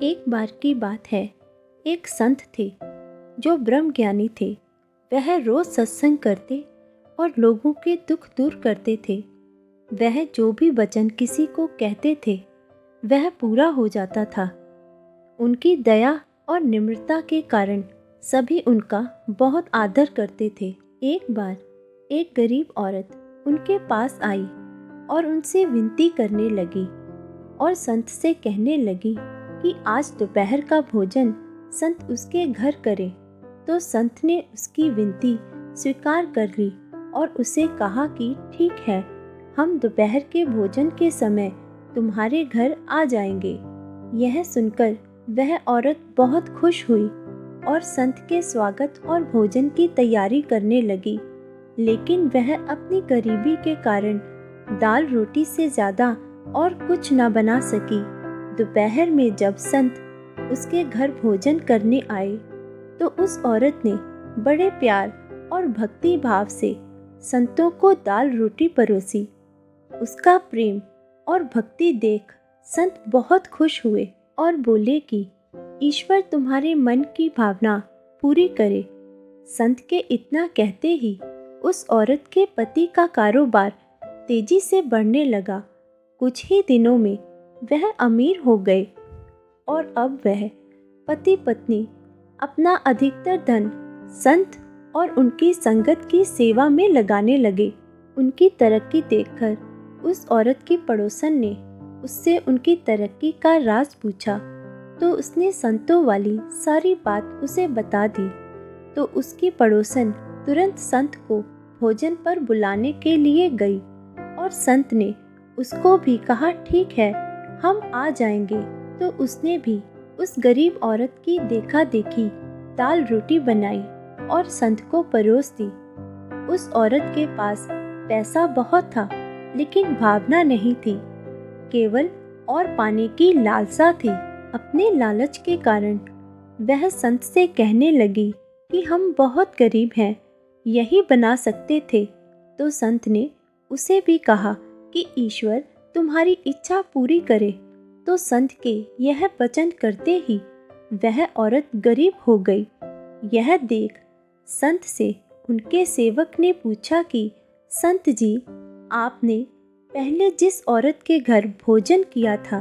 एक बार की बात है, एक संत थे जो ब्रह्म ज्ञानी थे। वह रोज सत्संग करते और लोगों के दुख दूर करते थे। वह जो भी वचन किसी को कहते थे वह पूरा हो जाता था। उनकी दया और निम्रता के कारण सभी उनका बहुत आदर करते थे। एक बार एक गरीब औरत उनके पास आई और उनसे विनती करने लगी और संत से कहने लगी कि आज दोपहर का भोजन संत उसके घर करे। तो संत ने उसकी विनती स्वीकार कर ली और उसे कहा कि ठीक है, हम दोपहर के भोजन के समय तुम्हारे घर आ जाएंगे। यह सुनकर वह औरत बहुत खुश हुई और संत के स्वागत और भोजन की तैयारी करने लगी। लेकिन वह अपनी गरीबी के कारण दाल रोटी से ज़्यादा और कुछ न बना सकी। दोपहर में जब संत उसके घर भोजन करने आए तो उस औरत ने बड़े प्यार और भक्ति भाव से संतों को दाल रोटी परोसी। उसका प्रेम और भक्ति देख संत बहुत खुश हुए और बोले कि ईश्वर तुम्हारे मन की भावना पूरी करे। संत के इतना कहते ही उस औरत के पति का कारोबार तेजी से बढ़ने लगा। कुछ ही दिनों में वह अमीर हो गए और अब वह पति पत्नी अपना अधिकतर धन संत और उनकी संगत की सेवा में लगाने लगे। उनकी तरक्की देखकर उस औरत की पड़ोसन ने उससे उनकी तरक्की का राज पूछा तो उसने संतों वाली सारी बात उसे बता दी। तो उसकी पड़ोसन तुरंत संत को भोजन पर बुलाने के लिए गई और संत ने उसको भी कहा ठीक है, हम आ जाएंगे। तो उसने भी उस गरीब औरत की देखा देखी दाल रोटी बनाई और संत को परोस दी। उस औरत के पास पैसा बहुत था लेकिन भावना नहीं थी, केवल और पाने की लालसा थी। अपने लालच के कारण वह संत से कहने लगी कि हम बहुत गरीब हैं, यही बना सकते थे। तो संत ने उसे भी कहा कि ईश्वर तुम्हारी इच्छा पूरी करे। तो संत के यह वचन करते ही वह औरत गरीब हो गई। यह देख संत से उनके सेवक ने पूछा कि संत जी, आपने पहले जिस औरत के घर भोजन किया था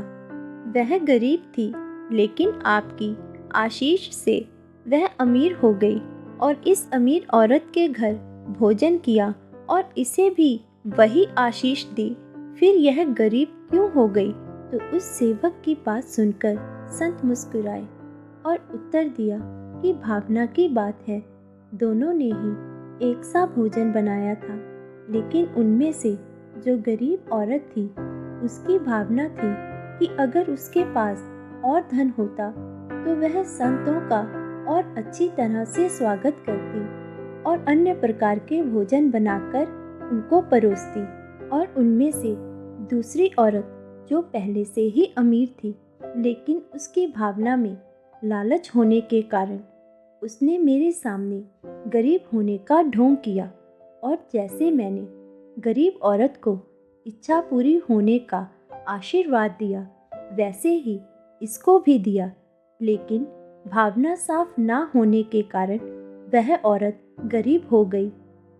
वह गरीब थी, लेकिन आपकी आशीष से वह अमीर हो गई और इस अमीर औरत के घर भोजन किया और इसे भी वही आशीष दी, फिर यह गरीब क्यों हो गई? तो उस सेवक की बात सुनकर संत मुस्कुराए और उत्तर दिया कि भावना की बात है। दोनों ने ही एक सा भोजन बनाया था, लेकिन उनमें से जो गरीब औरत थी उसकी भावना थी कि अगर उसके पास और धन होता तो वह संतों का और अच्छी तरह से स्वागत करती और अन्य प्रकार के भोजन बनाकर उनको परोसती। और उनमें से दूसरी औरत जो पहले से ही अमीर थी, लेकिन उसकी भावना में लालच होने के कारण उसने मेरे सामने गरीब होने का ढोंग किया और जैसे मैंने गरीब औरत को इच्छा पूरी होने का आशीर्वाद दिया वैसे ही इसको भी दिया। लेकिन भावना साफ ना होने के कारण वह औरत गरीब हो गई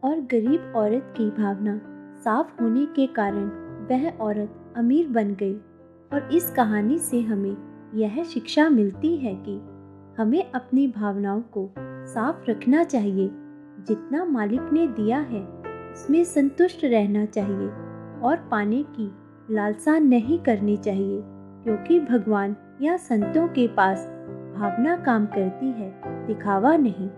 और गरीब औरत की भावना साफ होने के कारण वह औरत अमीर बन गई। और इस कहानी से हमें यह शिक्षा मिलती है कि हमें अपनी भावनाओं को साफ रखना चाहिए। जितना मालिक ने दिया है उसमें संतुष्ट रहना चाहिए और पाने की लालसा नहीं करनी चाहिए, क्योंकि भगवान या संतों के पास भावना काम करती है, दिखावा नहीं।